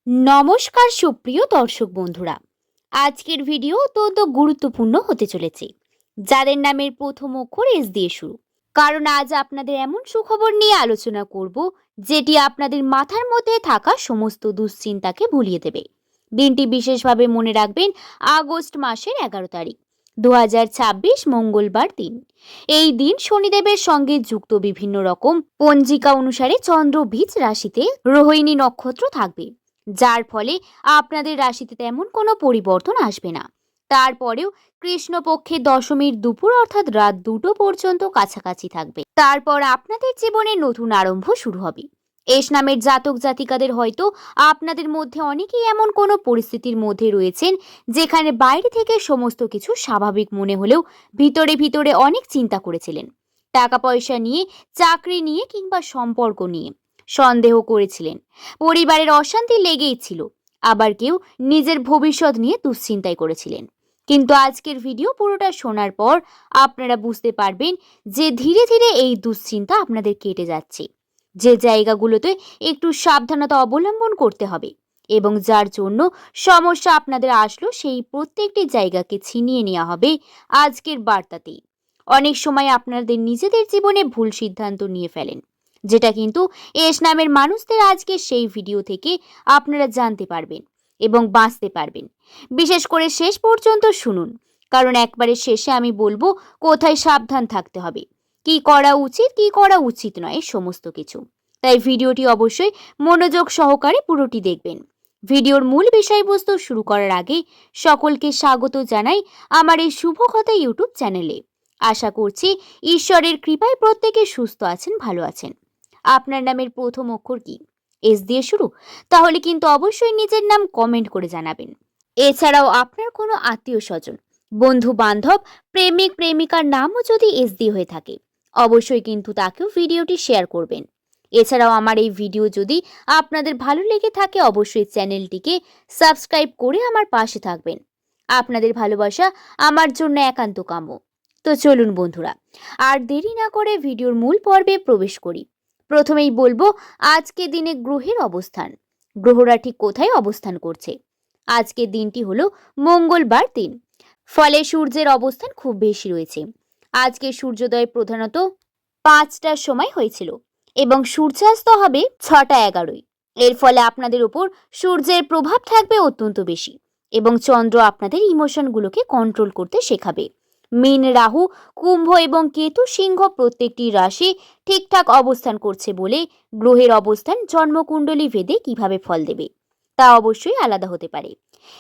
নমস্কার সুপ্রিয় দর্শক বন্ধুরা, আজকের ভিডিও অত্যন্ত গুরুত্বপূর্ণ হতে চলেছে। যাদের নামের প্রথম অক্ষর এস দিয়ে শুরু, কারণ আজ আপনাদের এমন সুখবর নিয়ে আলোচনা করব যেটি আপনাদের মাথার মধ্যে থাকা সমস্ত দুশ্চিন্তাকে ভুলিয়ে দেবে। দিনটি বিশেষভাবে মনে রাখবেন, আগস্ট মাসের 11 তারিখ 2026 মঙ্গলবার দিন। এই দিন শনিদেবের সঙ্গে যুক্ত। বিভিন্ন রকম পঞ্জিকা অনুসারে চন্দ্র বীজ রাশিতে রোহিণী নক্ষত্র থাকবে, যার ফলে আপনাদের রাশিতে তেমন কোনো পরিবর্তন আসবে না। তারপরেও কৃষ্ণপক্ষে দশমীর দুপুর অর্থাৎ রাত 2টো পর্যন্ত কাছাকাছি থাকবে। তারপর আপনাদের জীবনে নতুন আরম্ভ শুরু হবে। এস নামের জাতক জাতিকাদের হয়তো আপনাদের মধ্যে অনেকেই এমন কোনো পরিস্থিতির মধ্যে রয়েছেন যেখানে বাইরে থেকে সমস্ত কিছু স্বাভাবিক মনে হলেও ভিতরে ভিতরে অনেক চিন্তা করেছিলেন। টাকা পয়সা নিয়ে, চাকরি নিয়ে কিংবা সম্পর্ক নিয়ে সন্দেহ করেছিলেন। পরিবারের অশান্তি লেগেই ছিল। আবার কেউ নিজের ভবিষ্যৎ নিয়ে দুশ্চিন্তায় করেছিলেন। কিন্তু আজকের ভিডিও পুরোটা শোনার পর আপনারা বুঝতে পারবেন যে ধীরে ধীরে এই দুশ্চিন্তা আপনাদের কেটে যাচ্ছে। যে জায়গাগুলোতে একটু সাবধানতা অবলম্বন করতে হবে এবং যার জন্য সমস্যা আপনাদের আসলো, সেই প্রত্যেকটি জায়গাকে ছিনিয়ে নেওয়া হবে আজকের বার্তাতেই। অনেক সময় আপনাদের নিজেদের জীবনে ভুল সিদ্ধান্ত নিয়ে ফেলেন, যেটা কিন্তু এস নামের মানুষদের আজকে সেই ভিডিও থেকে আপনারা জানতে পারবেন এবং বাঁচতে পারবেন। বিশেষ করে শেষ পর্যন্ত শুনুন, কারণ একবারে শেষে আমি বলবো কোথায় সাবধান থাকতে হবে, কি করা উচিত কি করা উচিত নয়, সমস্ত কিছু। তাই ভিডিওটি অবশ্যই মনোযোগ সহকারে পুরোটি দেখবেন। ভিডিওর মূল বিষয়বস্তু শুরু করার আগে সকলকে স্বাগত জানাই আমার এই শুভ কথা ইউটিউব চ্যানেলে। আশা করছি ঈশ্বরের কৃপায় প্রত্যেকে সুস্থ আছেন, ভালো আছেন। আপনার নামের প্রথম অক্ষর কি এস দিয়ে শুরু? তাহলে কিন্তু অবশ্যই নিজের নাম কমেন্ট করে জানাবেন। এছাড়াও আপনার কোনো আত্মীয় স্বজন, বন্ধু বান্ধব, প্রেমিক প্রেমিকার নামও যদি এস দিয়ে হয়ে থাকে, অবশ্যই কিন্তু তাকেও ভিডিওটি শেয়ার করবেন। এছাড়াও আমার এই ভিডিও যদি আপনাদের ভালো লেগে থাকে, অবশ্যই চ্যানেলটিকে সাবস্ক্রাইব করে আমার পাশে থাকবেন। আপনাদের ভালোবাসা আমার জন্য একান্ত কাম্য। তো চলুন বন্ধুরা, আর দেরি না করে ভিডিওর মূল পর্বে প্রবেশ করি। প্রথমেই বলবো আজকে দিনে গ্রহের অবস্থান, গ্রহরা ঠিক কোথায় অবস্থান করছে। আজকের দিনটি হলো মঙ্গলবার দিন, ফলে সূর্যের অবস্থান খুব বেশি রয়েছে। আজকে সূর্যোদয় প্রধানত 5টার সময় হয়েছিল এবং সূর্যাস্ত হবে 6টা 11। এর ফলে আপনাদের উপর সূর্যের প্রভাব থাকবে অত্যন্ত বেশি এবং চন্দ্র আপনাদের ইমোশনগুলোকে কন্ট্রোল করতে শেখাবে। মীন, রাহু, কুম্ভ এবং কেতু, সিংহ প্রত্যেকটি রাশি ঠিকঠাক অবস্থান করছে বলে গ্রহের অবস্থান জন্মকুণ্ডলী ভেদে কিভাবে ফল দেবে তা অবশ্যই আলাদা হতে পারে।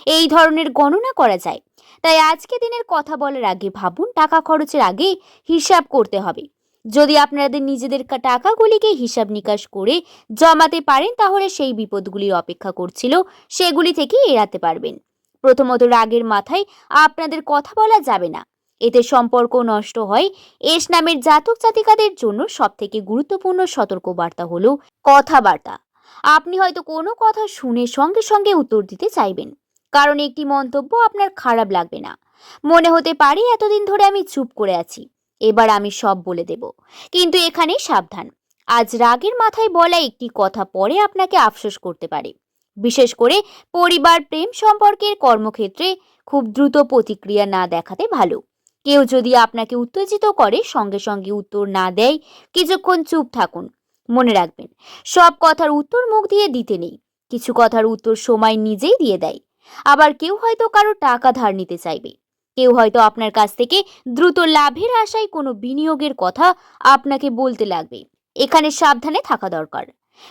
এই ধরনের গণনা করা যায়। তাই আজকে দিনের কথা বলার আগে ভাবুন, টাকা খরচের আগে হিসাব করতে হবে। যদি আপনাদের নিজেদের টাকাগুলিকে হিসাব নিকাশ করে জমাতে পারেন, তাহলে সেই বিপদগুলি অপেক্ষা করছিল সেগুলি থেকে এড়াতে পারবেন। প্রথমত, রাগের মাথায় আপনাদের কথা বলা যাবে না, এতে সম্পর্ক নষ্ট হয়। এস নামের জাতক জাতিকাদের জন্য সবথেকে গুরুত্বপূর্ণ সতর্কবার্তা হলো কথাবার্তা। আপনি হয়তো কোনো কথা শুনে সঙ্গে সঙ্গে উত্তর দিতে চাইবেন, কারণ একটি মন্তব্য আপনার খারাপ লাগবে না। মনে হতে পারে এতদিন ধরে আমি চুপ করে আছি, এবার আমি সব বলে দেব। কিন্তু এখানে সাবধান, আজ রাগের মাথায় বলা একটি কথা পরে আপনাকে আফসোস করতে পারে। বিশেষ করে পরিবার, প্রেম সম্পর্কের কর্মক্ষেত্রে খুব দ্রুত প্রতিক্রিয়া না দেখাতে ভালো। কেউ যদি আপনাকে উত্তেজিত করে, সঙ্গে সঙ্গে উত্তর না দেয়, কিছুক্ষণ চুপ থাকুন। মনে রাখবেন, সব কথার উত্তর মুখ দিয়ে দিতে নেই, কিছু কথার উত্তর সময় নিজেই দিয়ে দেয়। আবার কেউ হয়তো কারো টাকা ধার নিতে চাইবে, কেউ হয়তো আপনার কাছ থেকে দ্রুত লাভের আশায় কোনো বিনিয়োগের কথা আপনাকে বলতে লাগবে। এখানে সাবধানে থাকা দরকার।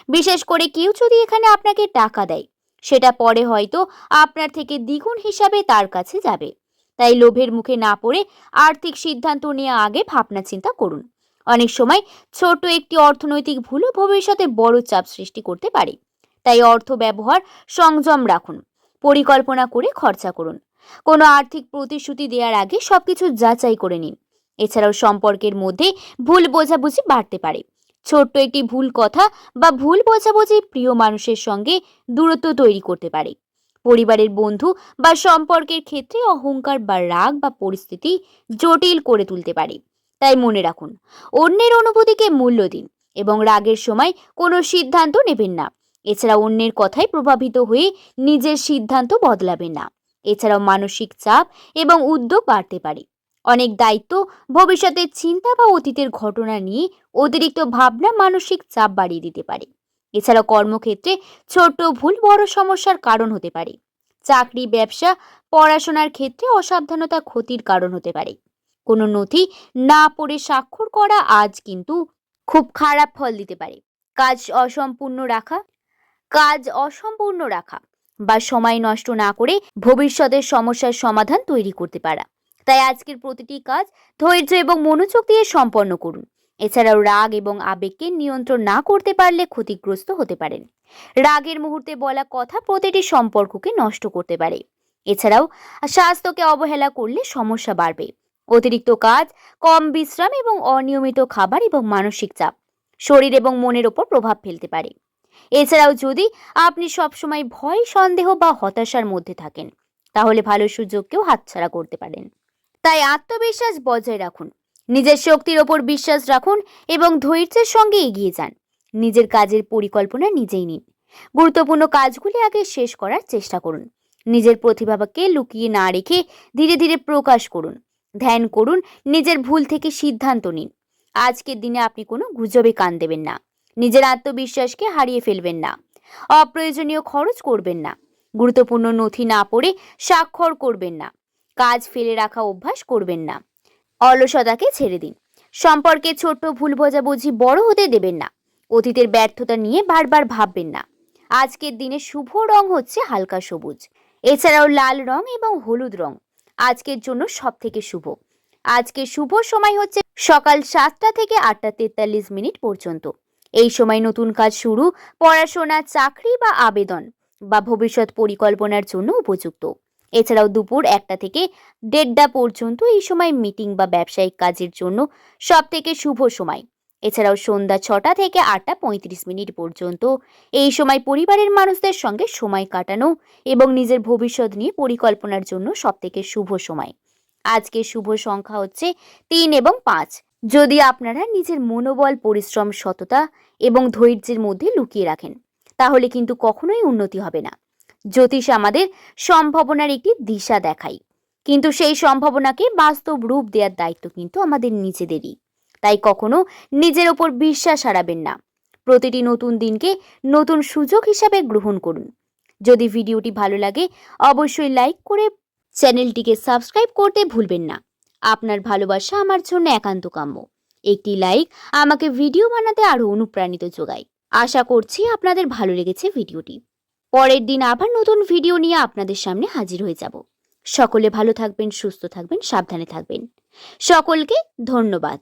বিশেষ করে কেউ যদি এখানে আপনাকে টাকা দেয়, সেটা পরে হয়তো আপনার থেকে দ্বিগুণ হিসাবে তার কাছে যাবে। তাই লোভের মুখে না পড়ে আর্থিক সিদ্ধান্ত নেওয়া আগে ভাবনা চিন্তা করুন। অনেক সময় ছোট একটি অর্থনৈতিক ভুলও ভবিষ্যতে বড় চাপ সৃষ্টি করতে পারে। তাই অর্থ ব্যবহার সংযম রাখুন, পরিকল্পনা করে খরচা করুন। কোনো আর্থিক প্রতিশ্রুতি দেওয়ার আগে সবকিছু যাচাই করে নিন। এছাড়াও সম্পর্কের মধ্যে ভুল বোঝাবুঝি বাড়তে পারে। ছোট্ট একটি ভুল কথা বা ভুল বোঝাবুঝি প্রিয় মানুষের সঙ্গে দূরত্ব তৈরি করতে পারে। পরিবারের, বন্ধু বা সম্পর্কের ক্ষেত্রে অহংকার বা রাগ বা পরিস্থিতি জটিল করে তুলতে পারে। তাই মনে রাখুন, অন্যের অনুভূতিকে মূল্য দিন এবং রাগের সময় কোনো সিদ্ধান্ত নেবেন না। এছাড়া অন্যের কথায় প্রভাবিত হয়ে নিজের সিদ্ধান্ত বদলাবেন না। এছাড়াও মানসিক চাপ এবং উদ্যোগ বাড়তে পারে। অনেক দায়িত্ব, ভবিষ্যতের চিন্তা বা অতীতের ঘটনা নিয়ে অতিরিক্ত ভাবনা মানসিক চাপ বাড়িয়ে দিতে পারে। এছাড়াও কর্মক্ষেত্রে ছোট ভুল বড় সমস্যার কারণ হতে পারে। চাকরি, ব্যবসা, পড়াশোনার ক্ষেত্রে অসাবধানতা ক্ষতির কারণ হতে পারে। কোনো নথি না পড়ে স্বাক্ষর করা আজ কিন্তু খুব খারাপ ফল দিতে পারে। কাজ অসম্পূর্ণ রাখা কাজ অসম্পূর্ণ রাখা বা সময় নষ্ট না করে ভবিষ্যতের সমস্যার সমাধান তৈরি করতে পারা। তাই আজকের প্রতিটি কাজ ধৈর্য এবং মনোযোগ দিয়ে সম্পন্ন করুন। এছাড়াও রাগ এবং আবেগকে নিয়ন্ত্রণ না করতে পারলে ক্ষতিগ্রস্ত হতে পারেন। রাগের মুহূর্তে বলা কথা প্রতিটি সম্পর্ককে নষ্ট করতে পারে। এছাড়াও স্বাস্থ্যকে অবহেলা করলে সমস্যা বাড়বে। অতিরিক্ত কাজ, কম বিশ্রাম এবং অনিয়মিত খাবার এবং মানসিক চাপ শরীর এবং মনের ওপর প্রভাব ফেলতে পারে। এছাড়াও যদি আপনি সবসময় ভয়, সন্দেহ বা হতাশার মধ্যে থাকেন, তাহলে ভালো সুযোগকেও হাতছাড়া করতে পারেন। তাই আত্মবিশ্বাস বজায় রাখুন, নিজের শক্তির ওপর বিশ্বাস রাখুন এবং ধৈর্যের সঙ্গে এগিয়ে যান। নিজের কাজের পরিকল্পনা নিজেই নিন। গুরুত্বপূর্ণ কাজগুলি আগে শেষ করার চেষ্টা করুন। নিজের প্রতিভাকে লুকিয়ে না রেখে ধীরে ধীরে প্রকাশ করুন। ধ্যান করুন, নিজের ভুল থেকে সিদ্ধান্ত নিন। আজকের দিনে আপনি কোনো গুজবে কান দেবেন না। নিজের আত্মবিশ্বাসকে হারিয়ে ফেলবেন না। অপ্রয়োজনীয় খরচ করবেন না। গুরুত্বপূর্ণ নথি না পড়ে স্বাক্ষর করবেন না। কাজ ফেলে রাখা অভ্যাস করবেন না। অলসতাকে ছেড়ে দিন। সম্পর্কে ছোট্ট ভুল বোঝাবুঝি বড় হতে দেবেন না। অতীতের ব্যর্থতা নিয়ে বারবার ভাববেন না। আজকের দিনে শুভ রং হচ্ছে হালকা সবুজ। এছাড়াও লাল রং এবং হলুদ রং আজকের জন্য সব থেকে শুভ। আজকের শুভ সময় হচ্ছে সকাল 7টা থেকে 8:43 পর্যন্ত। এই সময় নতুন কাজ শুরু, পড়াশোনা, চাকরি বা আবেদন বা ভবিষ্যৎ পরিকল্পনার জন্য উপযুক্ত। এছাড়াও দুপুর 1টা থেকে 1:30 পর্যন্ত এই সময় মিটিং বা ব্যবসায়িক কাজের জন্য সব থেকে শুভ সময়। এছাড়াও সন্ধ্যা 6টা থেকে 8:35 পর্যন্ত এই সময় পরিবারের মানুষদের সঙ্গে সময় কাটানো এবং নিজের ভবিষ্যৎ নিয়ে পরিকল্পনার জন্য সব থেকে শুভ সময়। আজকের শুভ সংখ্যা হচ্ছে 3 এবং 5। যদি আপনারা নিজের মনোবল, পরিশ্রম, সততা এবং ধৈর্যের মধ্যে লুকিয়ে রাখেন, তাহলে কিন্তু কখনোই উন্নতি হবে না। জ্যোতিষ আমাদের সম্ভাবনার একটি দিশা দেখায়, কিন্তু সেই সম্ভাবনাকে বাস্তব রূপ দেওয়ার দায়িত্ব কিন্তু আমাদের নিজেদেরই। তাই কখনো নিজের ওপর বিশ্বাস হারাবেন না। প্রতিটি নতুন দিনকে নতুন সুযোগ হিসাবে গ্রহণ করুন। যদি ভিডিওটি ভালো লাগে অবশ্যই লাইক করে চ্যানেলটিকে সাবস্ক্রাইব করতে ভুলবেন না। আপনার ভালোবাসা আমার জন্য একান্ত কাম্য। একটি লাইক আমাকে ভিডিও বানাতে আরো অনুপ্রাণিত যোগায়। আশা করছি আপনাদের ভালো লেগেছে ভিডিওটি। পরের দিন আবার নতুন ভিডিও নিয়ে আপনাদের সামনে হাজির হয়ে যাব। সকলে ভালো থাকবেন, সুস্থ থাকবেন, সাবধানে থাকবেন। সকলকে ধন্যবাদ।